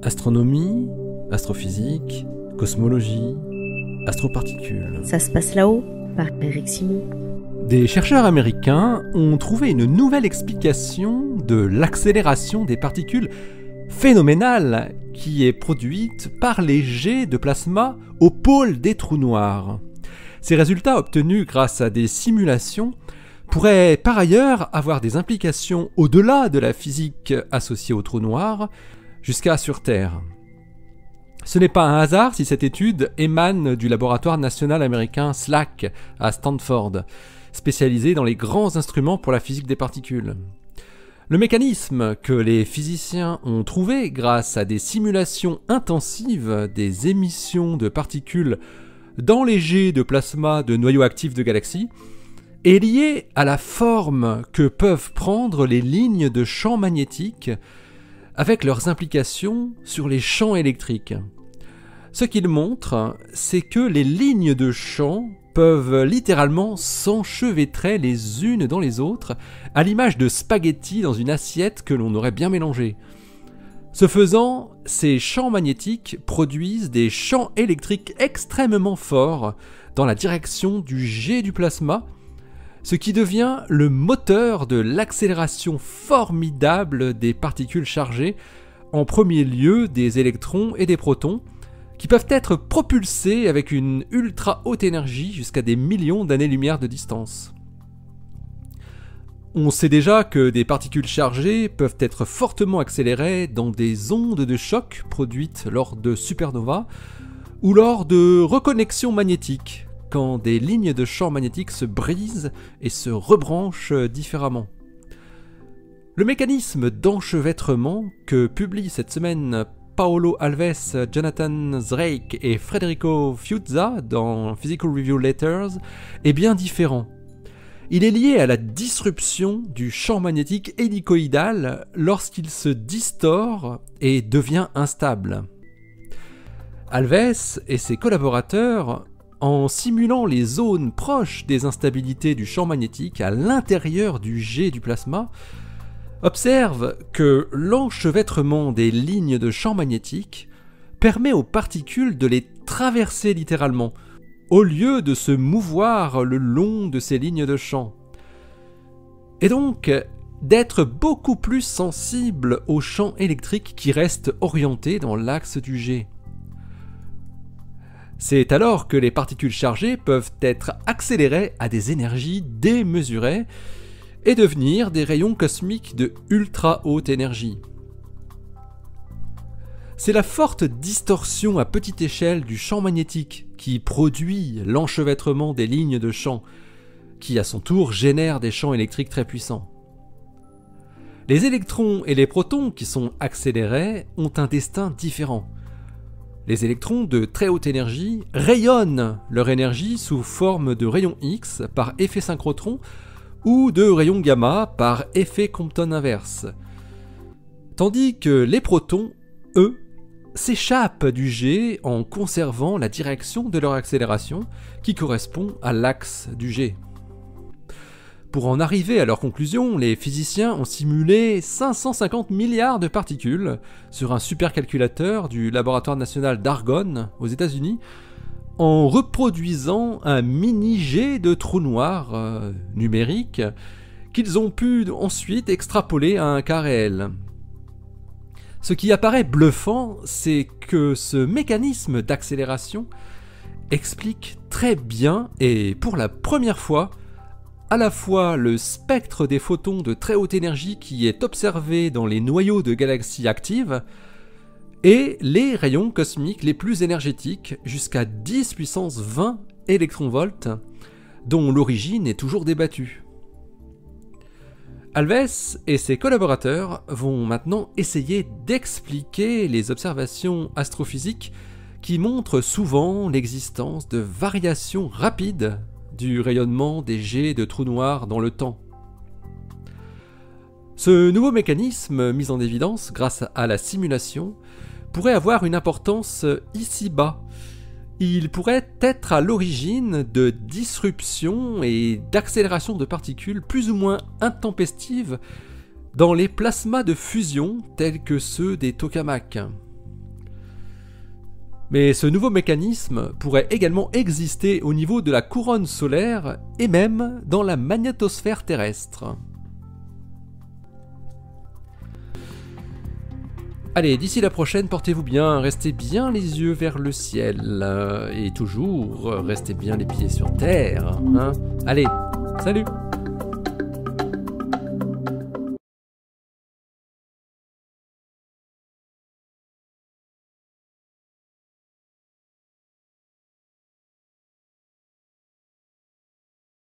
Astronomie, astrophysique, cosmologie, astroparticules. Ça se passe là-haut, par Eric Simon. Des chercheurs américains ont trouvé une nouvelle explication de l'accélération des particules phénoménale qui est produite par les jets de plasma au pôle des trous noirs. Ces résultats obtenus grâce à des simulations pourraient par ailleurs avoir des implications au-delà de la physique associée aux trous noirs, jusqu'à sur Terre. Ce n'est pas un hasard si cette étude émane du laboratoire national américain SLAC à Stanford, spécialisé dans les grands instruments pour la physique des particules. Le mécanisme que les physiciens ont trouvé grâce à des simulations intensives des émissions de particules dans les jets de plasma de noyaux actifs de galaxies est lié à la forme que peuvent prendre les lignes de champs magnétiques avec leurs implications sur les champs électriques. Ce qu'il montre, c'est que les lignes de champs peuvent littéralement s'enchevêtrer les unes dans les autres, à l'image de spaghettis dans une assiette que l'on aurait bien mélangée. Ce faisant, ces champs magnétiques produisent des champs électriques extrêmement forts dans la direction du jet du plasma, ce qui devient le moteur de l'accélération formidable des particules chargées, en premier lieu des électrons et des protons, qui peuvent être propulsés avec une ultra haute énergie jusqu'à des millions d'années-lumière de distance. On sait déjà que des particules chargées peuvent être fortement accélérées dans des ondes de choc produites lors de supernovas ou lors de reconnexions magnétiques, quand des lignes de champs magnétiques se brisent et se rebranchent différemment. Le mécanisme d'enchevêtrement que publie cette semaine Paolo Alves, Jonathan Zreik et Federico Fiuzza dans Physical Review Letters est bien différent. Il est lié à la disruption du champ magnétique hélicoïdal lorsqu'il se distord et devient instable. Alves et ses collaborateurs, en simulant les zones proches des instabilités du champ magnétique à l'intérieur du jet du plasma, observent que l'enchevêtrement des lignes de champ magnétique permet aux particules de les traverser littéralement, au lieu de se mouvoir le long de ces lignes de champ. Et donc, d'être beaucoup plus sensibles aux champs électriques qui restent orientés dans l'axe du jet. C'est alors que les particules chargées peuvent être accélérées à des énergies démesurées et devenir des rayons cosmiques de ultra haute énergie. C'est la forte distorsion à petite échelle du champ magnétique qui produit l'enchevêtrement des lignes de champ, qui à son tour génère des champs électriques très puissants. Les électrons et les protons qui sont accélérés ont un destin différent. Les électrons de très haute énergie rayonnent leur énergie sous forme de rayons X par effet synchrotron ou de rayons gamma par effet Compton inverse. Tandis que les protons, eux, s'échappent du jet en conservant la direction de leur accélération qui correspond à l'axe du jet. Pour en arriver à leur conclusion, les physiciens ont simulé 550 milliards de particules sur un supercalculateur du laboratoire national d'Argonne aux États-Unis en reproduisant un mini-jet de trous noirs numériques qu'ils ont pu ensuite extrapoler à un cas réel. Ce qui apparaît bluffant, c'est que ce mécanisme d'accélération explique très bien et pour la première fois à la fois le spectre des photons de très haute énergie qui est observé dans les noyaux de galaxies actives et les rayons cosmiques les plus énergétiques jusqu'à 10 puissance 20 électronvolts dont l'origine est toujours débattue. Alves et ses collaborateurs vont maintenant essayer d'expliquer les observations astrophysiques qui montrent souvent l'existence de variations rapides du rayonnement des jets de trous noirs dans le temps. Ce nouveau mécanisme mis en évidence grâce à la simulation pourrait avoir une importance ici-bas. Il pourrait être à l'origine de disruptions et d'accélérations de particules plus ou moins intempestives dans les plasmas de fusion tels que ceux des tokamaks. Mais ce nouveau mécanisme pourrait également exister au niveau de la couronne solaire et même dans la magnétosphère terrestre. Allez, d'ici la prochaine, portez-vous bien, restez bien les yeux vers le ciel, et toujours, restez bien les pieds sur terre. Hein. Allez, salut!